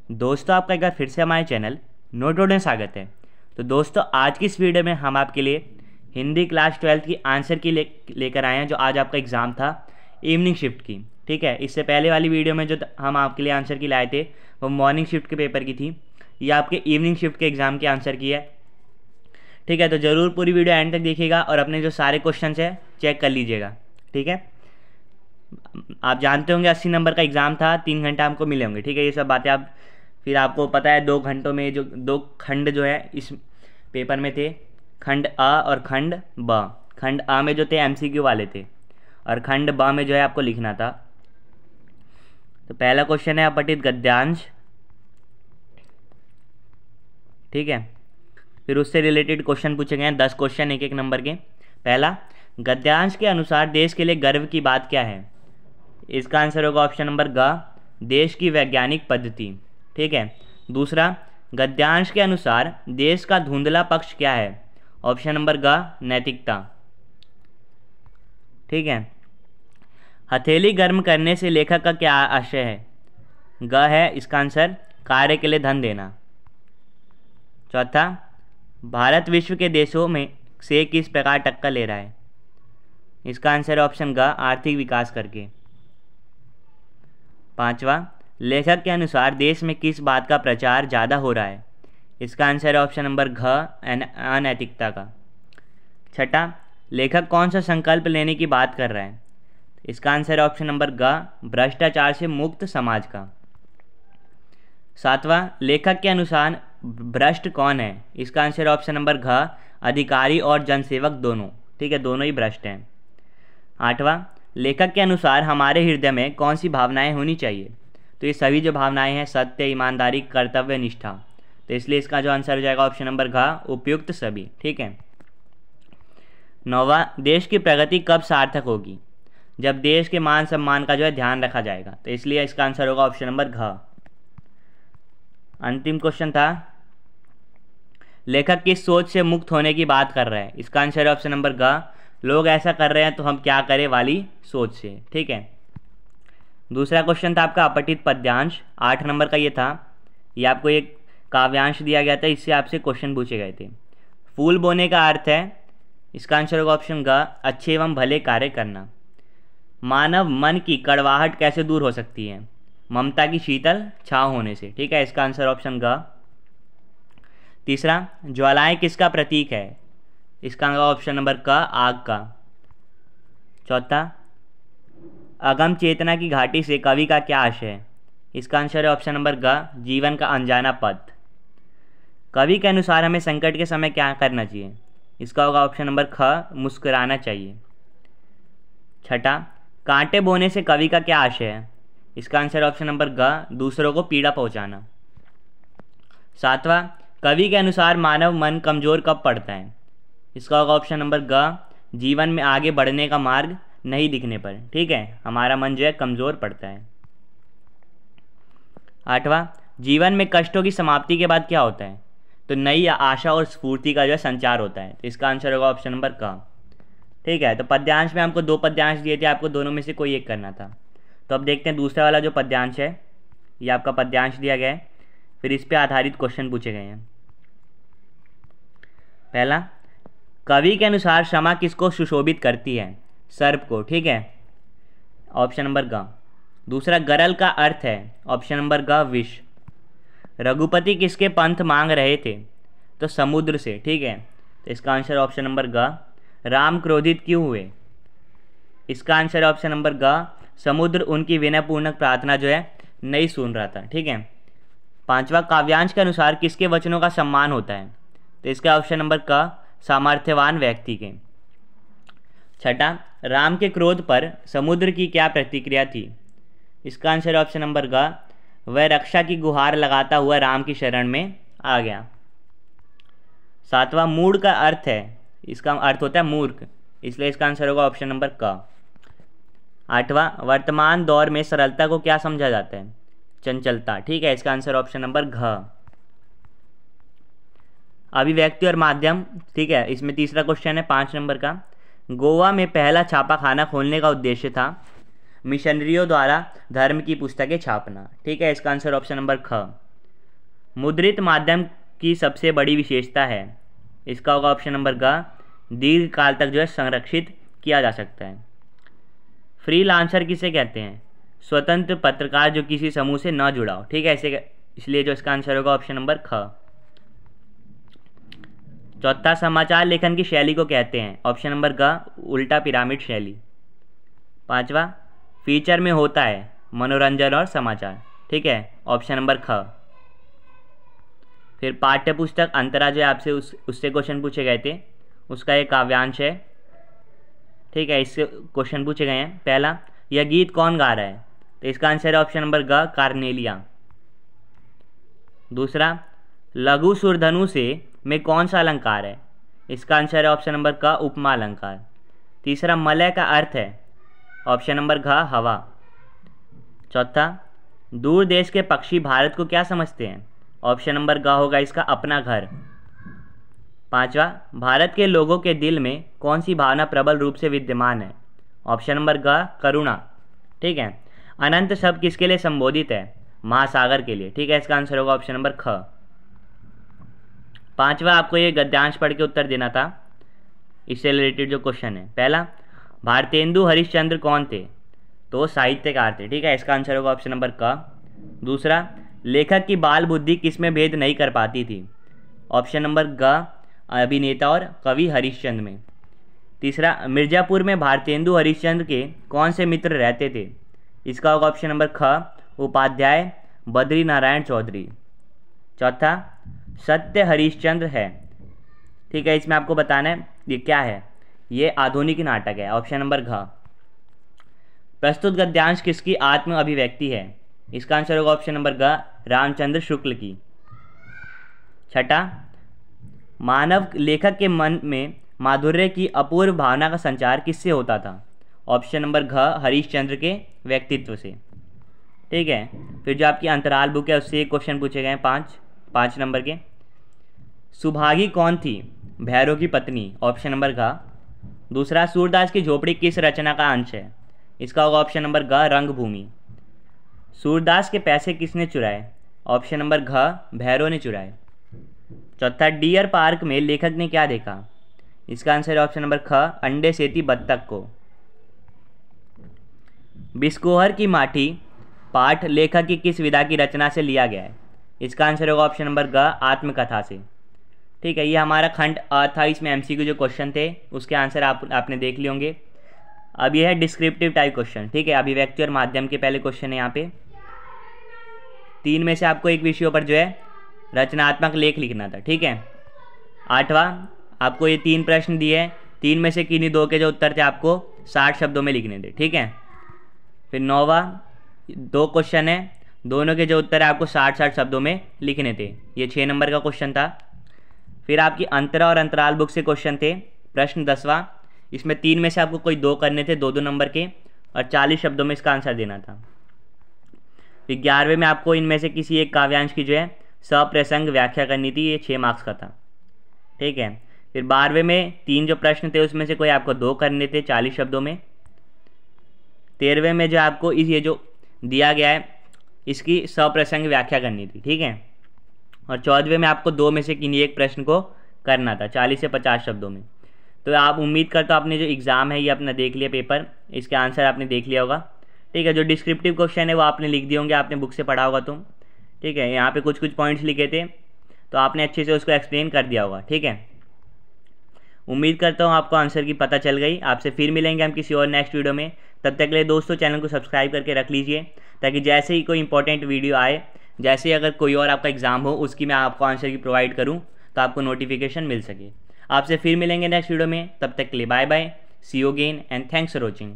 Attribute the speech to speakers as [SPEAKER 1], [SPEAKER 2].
[SPEAKER 1] दोस्तों, आपका एक बार फिर से हमारे चैनल नोट में स्वागत है। तो दोस्तों, आज की इस वीडियो में हम आपके लिए हिंदी क्लास 12 की आंसर की लेकर आए हैं, जो आज आपका एग्ज़ाम था इवनिंग शिफ्ट की। ठीक है, इससे पहले वाली वीडियो में जो हम आपके लिए आंसर की लाए थे वो मॉर्निंग शिफ्ट के पेपर की थी। ये आपके इवनिंग शिफ्ट के एग्ज़ाम के आंसर की है। ठीक है, तो ज़रूर पूरी वीडियो एंड तक देखिएगा और अपने जो सारे क्वेश्चन है चेक कर लीजिएगा। ठीक है, आप जानते होंगे 80 नंबर का एग्ज़ाम था, 3 घंटा हमको मिले होंगे। ठीक है, ये सब बातें आप फिर आपको पता है 2 घंटों में जो 2 खंड जो है इस पेपर में थे, खंड अ और खंड ब। खंड अ में जो थे एमसीक्यू वाले थे और खंड ब में जो है आपको लिखना था। तो पहला क्वेश्चन है अपठित गद्यांश। ठीक है, फिर उससे रिलेटेड क्वेश्चन पूछे गए हैं 10 क्वेश्चन एक एक नंबर के। पहला, गद्यांश के अनुसार देश के लिए गर्व की बात क्या है? इसका आंसर होगा ऑप्शन नंबर ग, देश की वैज्ञानिक पद्धति। ठीक है, दूसरा, गद्यांश के अनुसार देश का धुंधला पक्ष क्या है? ऑप्शन नंबर ग, नैतिकता। ठीक है, हथेली गर्म करने से लेखक का क्या आशय है? ग है इसका आंसर, कार्य के लिए धन देना। चौथा, भारत विश्व के देशों में से किस प्रकार टक्कर ले रहा है? इसका आंसर है ऑप्शन ग, आर्थिक विकास करके। पांचवा, लेखक के अनुसार देश में किस बात का प्रचार ज़्यादा हो रहा है? इसका आंसर है ऑप्शन नंबर घ, अनैतिकता का। छठा, लेखक कौन सा संकल्प लेने की बात कर रहा है? इसका आंसर है ऑप्शन नंबर ग, भ्रष्टाचार से मुक्त समाज का। सातवां, लेखक के अनुसार भ्रष्ट कौन है? इसका आंसर है ऑप्शन नंबर घ, अधिकारी और जनसेवक दोनों। ठीक है, दोनों ही भ्रष्ट हैं। आठवां, लेखक के अनुसार हमारे हृदय में कौन सी भावनाएं होनी चाहिए? तो ये सभी जो भावनाएं हैं, सत्य, ईमानदारी, कर्तव्य, निष्ठा। तो इसलिए इसका जो आंसर हो जाएगा ऑप्शन नंबर घ, उपयुक्त सभी। ठीक है। नौवां, देश की प्रगति कब सार्थक होगी? जब देश के मान सम्मान का जो है ध्यान रखा जाएगा। तो इसलिए इसका आंसर होगा ऑप्शन नंबर घ। अंतिम क्वेश्चन था, लेखक किस सोच से मुक्त होने की बात कर रहा है? इसका आंसर है ऑप्शन नंबर ग, लोग ऐसा कर रहे हैं तो हम क्या करें वाली सोच से। ठीक है। दूसरा क्वेश्चन था आपका अपठित पद्यांश, 8 नंबर का ये था। ये आपको एक काव्यांश दिया गया था, इससे आपसे क्वेश्चन पूछे गए थे। फूल बोने का अर्थ है? इसका आंसर होगा ऑप्शन ग, अच्छे एवं भले कार्य करना। मानव मन की कड़वाहट कैसे दूर हो सकती है? ममता की शीतल छाँव होने से। ठीक है, इसका आंसर ऑप्शन ग। तीसरा, ज्वालाएं किसका प्रतीक है? इसका ऑप्शन नंबर क, आग का। चौथा, अगम चेतना की घाटी से कवि का क्या आशय है? इसका आंसर है ऑप्शन नंबर ग, जीवन का अनजाना पथ। कवि के अनुसार हमें संकट के समय क्या करना चाहिए? इसका होगा ऑप्शन नंबर ख, मुस्कुराना चाहिए। छठा, कांटे बोने से कवि का क्या आशय है? इसका आंसर ऑप्शन नंबर ग, दूसरों को पीड़ा पहुंचाना। सातवां, कवि के अनुसार मानव मन कमजोर कब पड़ता है? इसका होगा ऑप्शन नंबर ग, जीवन में आगे बढ़ने का मार्ग नहीं दिखने पर। ठीक है, हमारा मन जो है कमज़ोर पड़ता है। आठवां, जीवन में कष्टों की समाप्ति के बाद क्या होता है? तो नई आशा और स्फूर्ति का जो है संचार होता है। तो इसका आंसर होगा ऑप्शन नंबर क। ठीक है, तो पद्यांश में हमको 2 पद्यांश दिए थे, आपको दोनों में से कोई एक करना था। तो अब देखते हैं दूसरा वाला जो पद्यांश है, ये आपका पद्यांश दिया गया है, फिर इस पर आधारित क्वेश्चन पूछे गए हैं। पहला, कवि के अनुसार क्षमा किसको सुशोभित करती है? सर्प को। ठीक है, ऑप्शन नंबर ग। दूसरा, गरल का अर्थ है? ऑप्शन नंबर ग, विष। रघुपति किसके पंथ मांग रहे थे? तो समुद्र से। ठीक है, तो इसका आंसर ऑप्शन नंबर ग, राम क्रोधित क्यों हुए? इसका आंसर ऑप्शन नंबर ग, समुद्र उनकी विनयपूर्ण प्रार्थना जो है नहीं सुन रहा था। ठीक है। पांचवा, काव्यांश के अनुसार किसके वचनों का सम्मान होता है? तो इसका ऑप्शन नंबर क, सामर्थ्यवान व्यक्ति के। छठा, राम के क्रोध पर समुद्र की क्या प्रतिक्रिया थी? इसका आंसर ऑप्शन नंबर ग, वह रक्षा की गुहार लगाता हुआ राम की शरण में आ गया। सातवां, मूढ़ का अर्थ है? इसका अर्थ होता है मूर्ख, इसलिए इसका आंसर होगा ऑप्शन नंबर क। आठवां, वर्तमान दौर में सरलता को क्या समझा जाता है? चंचलता। ठीक है, इसका आंसर ऑप्शन नंबर घ, अभिव्यक्ति और माध्यम। ठीक है, इसमें तीसरा क्वेश्चन है 5 नंबर का, गोवा में पहला छापा खाना खोलने का उद्देश्य था मिशनरियों द्वारा धर्म की पुस्तकें छापना। ठीक है, इसका आंसर ऑप्शन नंबर ख। मुद्रित माध्यम की सबसे बड़ी विशेषता है? इसका होगा ऑप्शन नंबर ग, दीर्घ काल तक जो है संरक्षित किया जा सकता है। फ्रीलांसर किसे कहते हैं? स्वतंत्र पत्रकार जो किसी समूह से न जुड़ा हो, ठीक है, इसलिए जो इसका आंसर होगा ऑप्शन नंबर ख। चौथा, समाचार लेखन की शैली को कहते हैं? ऑप्शन नंबर ग, उल्टा पिरामिड शैली। पांचवा, फीचर में होता है मनोरंजन और समाचार, ठीक है, ऑप्शन नंबर ख। फिर पाठ्य पुस्तक अंतरा जो आपसे उससे क्वेश्चन पूछे गए थे, उसका एक काव्यांश है, ठीक है, इससे क्वेश्चन पूछे गए हैं। पहला, यह गीत कौन गा रहा है? तो इसका आंसर है ऑप्शन नंबर ग, कार्नेलिया। दूसरा, लघु सुरधनु से में कौन सा अलंकार है? इसका आंसर है ऑप्शन नंबर क, उपमा अलंकार। तीसरा, मलय का अर्थ है? ऑप्शन नंबर घ, हवा। चौथा, दूर देश के पक्षी भारत को क्या समझते हैं? ऑप्शन नंबर ग होगा इसका, अपना घर। पांचवा, भारत के लोगों के दिल में कौन सी भावना प्रबल रूप से विद्यमान है? ऑप्शन नंबर ग, करुणा, ठीक है। अनंत शब्द किसके लिए संबोधित है? महासागर के लिए, ठीक है, इसका आंसर होगा ऑप्शन नंबर ख। पांचवा, आपको ये गद्यांश पढ़ के उत्तर देना था, इससे रिलेटेड जो क्वेश्चन है। पहला, भारतेंदु हरिश्चंद्र कौन थे? तो साहित्यकार थे, ठीक है, इसका आंसर होगा ऑप्शन नंबर क। दूसरा, लेखक की बाल बुद्धि किसमें भेद नहीं कर पाती थी? ऑप्शन नंबर ग, अभिनेता और कवि हरिश्चंद्र में। तीसरा, मिर्जापुर में भारतेंदु हरिश्चंद्र के कौन से मित्र रहते थे? इसका होगा ऑप्शन नंबर ख, उपाध्याय बद्री नारायण चौधरी। चौथा, सत्य हरिश्चंद्र है, ठीक है, इसमें आपको बताना है ये क्या है, ये आधुनिक नाटक है, ऑप्शन नंबर घ। प्रस्तुत गद्यांश किसकी आत्म अभिव्यक्ति है? इसका आंसर होगा ऑप्शन नंबर ग, रामचंद्र शुक्ल की। छठा, मानव लेखक के मन में माधुर्य की अपूर्व भावना का संचार किससे होता था? ऑप्शन नंबर घ, हरिश्चंद्र के व्यक्तित्व से, ठीक है। फिर जो आपकी अंतराल बुक है उससे एक क्वेश्चन पूछे गए हैं, पाँच नंबर के। सुभागी कौन थी? भैरव की पत्नी, ऑप्शन नंबर घ। दूसरा, सूरदास की झोपड़ी किस रचना का अंश है? इसका होगा ऑप्शन नंबर ग, रंगभूमि। सूरदास के पैसे किसने चुराए? ऑप्शन नंबर घ, भैरव ने चुराए। चौथा, डियर पार्क में लेखक ने क्या देखा? इसका आंसर है ऑप्शन नंबर ख, अंडे सेती बत्तख को। बिस्कोहर की माठी पाठ लेखक की किस विधा की रचना से लिया गया है? इसका आंसर होगा ऑप्शन नंबर ग, आत्मकथा से, ठीक है। ये हमारा खंड अ था, इसमें एमसीक्यू जो क्वेश्चन थे उसके आंसर आपने देख लिए होंगे। अब ये है डिस्क्रिप्टिव टाइप क्वेश्चन, ठीक है, अभिव्यक्ति और माध्यम के पहले क्वेश्चन है यहाँ पे। 3 में से आपको एक विषयों पर जो है रचनात्मक लेख लिखना था, ठीक है। 8वां, आपको ये 3 प्रश्न दिए हैं, 3 में से किन्हीं 2 के जो उत्तर थे आपको 60 शब्दों में लिखने थे, ठीक है। फिर 9वां, 2 क्वेश्चन है, दोनों के जो उत्तर है आपको 60 शब्दों में लिखने थे, ये 6 नंबर का क्वेश्चन था। फिर आपकी अंतरा और अंतराल बुक से क्वेश्चन थे। प्रश्न 10वां, इसमें 3 में से आपको कोई 2 करने थे, 2-2 नंबर के, और 40 शब्दों में इसका आंसर देना था। फिर 11वें में आपको इनमें से किसी एक काव्यांश की जो है सप्रसंग व्याख्या करनी थी, ये 6 मार्क्स का था, ठीक है। फिर 12वें में 3 जो प्रश्न थे उसमें से कोई आपको 2 करने थे 40 शब्दों में। 13वें में जो आपको ये जो दिया गया है इसकी सप्रसंग व्याख्या करनी थी, ठीक है। और 14वें में आपको 2 में से किन्हीं एक प्रश्न को करना था 40 से 50 शब्दों में। तो आप उम्मीद करता हूँ आपने जो एग्ज़ाम है ये अपना देख लिया, पेपर इसके आंसर आपने देख लिया होगा, ठीक है। जो डिस्क्रिप्टिव क्वेश्चन है वो आपने लिख दिए होंगे, आपने बुक से पढ़ा होगा तो, ठीक है। यहाँ पे कुछ पॉइंट्स लिखे थे तो आपने अच्छे से उसको एक्सप्लेन कर दिया होगा, ठीक है। उम्मीद करता हूँ आपको आंसर की पता चल गई। आपसे फिर मिलेंगे हम किसी और नेक्स्ट वीडियो में, तब तक के लिए दोस्तों चैनल को सब्सक्राइब करके रख लीजिए, ताकि जैसे ही कोई इंपॉर्टेंट वीडियो आए, जैसे ही अगर कोई और आपका एग्ज़ाम हो उसकी मैं आपको आंसर की प्रोवाइड करूँ तो आपको नोटिफिकेशन मिल सके। आपसे फिर मिलेंगे नेक्स्ट वीडियो में, तब तक के लिए bye bye, see you again and thanks for watching.